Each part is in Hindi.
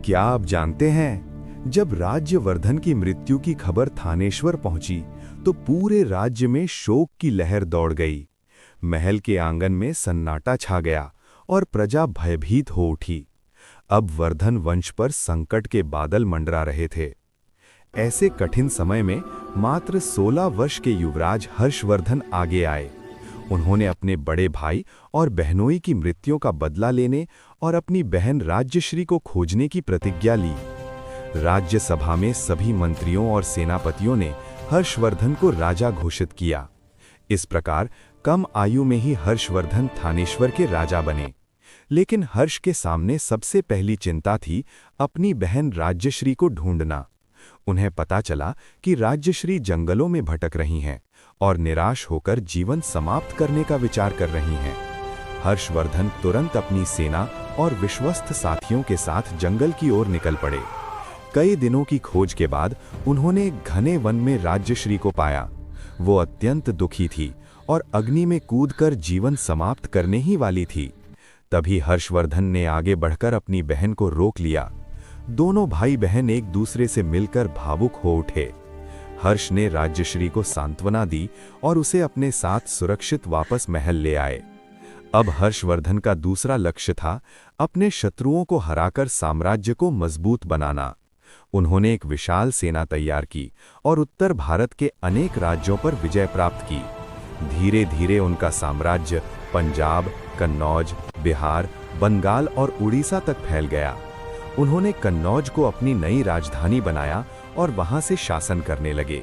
क्या आप जानते हैं, जब राज्यवर्धन की मृत्यु की खबर थानेश्वर पहुंची तो पूरे राज्य में शोक की लहर दौड़ गई। महल के आंगन में सन्नाटा छा गया और प्रजा भयभीत हो उठी। अब वर्धन वंश पर संकट के बादल मंडरा रहे थे। ऐसे कठिन समय में मात्र 16 वर्ष के युवराज हर्षवर्धन आगे आए। उन्होंने अपने बड़े भाई और बहनोई की मृत्यु का बदला लेने और अपनी बहन राज्यश्री को खोजने की प्रतिज्ञा ली। राज्यसभा में सभी मंत्रियों और सेनापतियों ने हर्षवर्धन को राजा घोषित किया। इस प्रकार कम आयु में ही हर्षवर्धन थानेश्वर के राजा बने। लेकिन हर्ष के सामने सबसे पहली चिंता थी अपनी बहन राज्यश्री को ढूंढना। उन्हें पता चला कि राज्यश्री जंगलों में भटक रही हैं और निराश होकर जीवन समाप्त करने का विचार कर रही हैं। हर्षवर्धन तुरंत अपनी सेना और विश्वस्त साथियों के साथ जंगल की ओर निकल पड़े। कई दिनों की खोज के बाद उन्होंने एक घने वन में राज्यश्री को पाया। वो अत्यंत दुखी थी और अग्नि में कूदकर जीवन समाप्त करने ही वाली थी। तभी हर्षवर्धन ने आगे बढ़कर अपनी बहन को रोक लिया। दोनों भाई बहन एक दूसरे से मिलकर भावुक हो उठे। हर्ष ने राज्यश्री को सांत्वना दी और उसे अपने साथ सुरक्षित वापस महल ले आए। अब हर्षवर्धन का दूसरा लक्ष्य था अपने शत्रुओं को हराकर साम्राज्य को मजबूत बनाना। उन्होंने एक विशाल सेना तैयार की और उत्तर भारत के अनेक राज्यों पर विजय प्राप्त की। धीरे धीरे उनका साम्राज्य पंजाब, कन्नौज, बिहार, बंगाल और उड़ीसा तक फैल गया। उन्होंने कन्नौज को अपनी नई राजधानी बनाया और वहां से शासन करने लगे।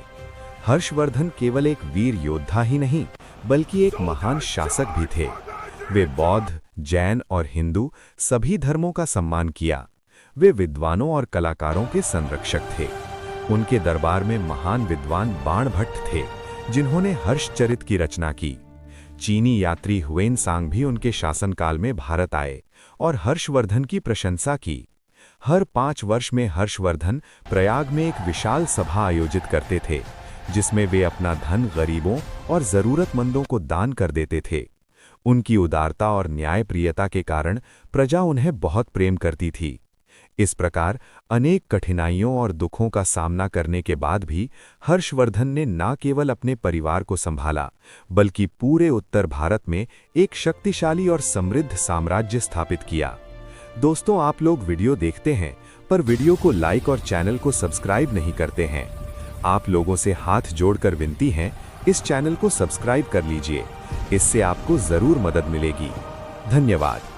हर्षवर्धन केवल एक वीर योद्धा ही नहीं, बल्कि एक महान शासक भी थे। वे बौद्ध, जैन और हिंदू सभी धर्मों का सम्मान किया। वे विद्वानों और कलाकारों के संरक्षक थे। उनके दरबार में महान विद्वान बाणभट्ट थे, जिन्होंने हर्षचरित की रचना की। चीनी यात्री हुएनसांग भी उनके शासनकाल में भारत आए और हर्षवर्धन की प्रशंसा की। हर 5 वर्ष में हर्षवर्धन प्रयाग में एक विशाल सभा आयोजित करते थे, जिसमें वे अपना धन गरीबों और जरूरतमंदों को दान कर देते थे। उनकी उदारता और न्यायप्रियता के कारण प्रजा उन्हें बहुत प्रेम करती थी। इस प्रकार अनेक कठिनाइयों और दुखों का सामना करने के बाद भी हर्षवर्धन ने न केवल अपने परिवार को संभाला, बल्कि पूरे उत्तर भारत में एक शक्तिशाली और समृद्ध साम्राज्य स्थापित किया। दोस्तों, आप लोग वीडियो देखते हैं पर वीडियो को लाइक और चैनल को सब्सक्राइब नहीं करते हैं। आप लोगों से हाथ जोड़कर विनती है, इस चैनल को सब्सक्राइब कर लीजिए। इससे आपको जरूर मदद मिलेगी। धन्यवाद।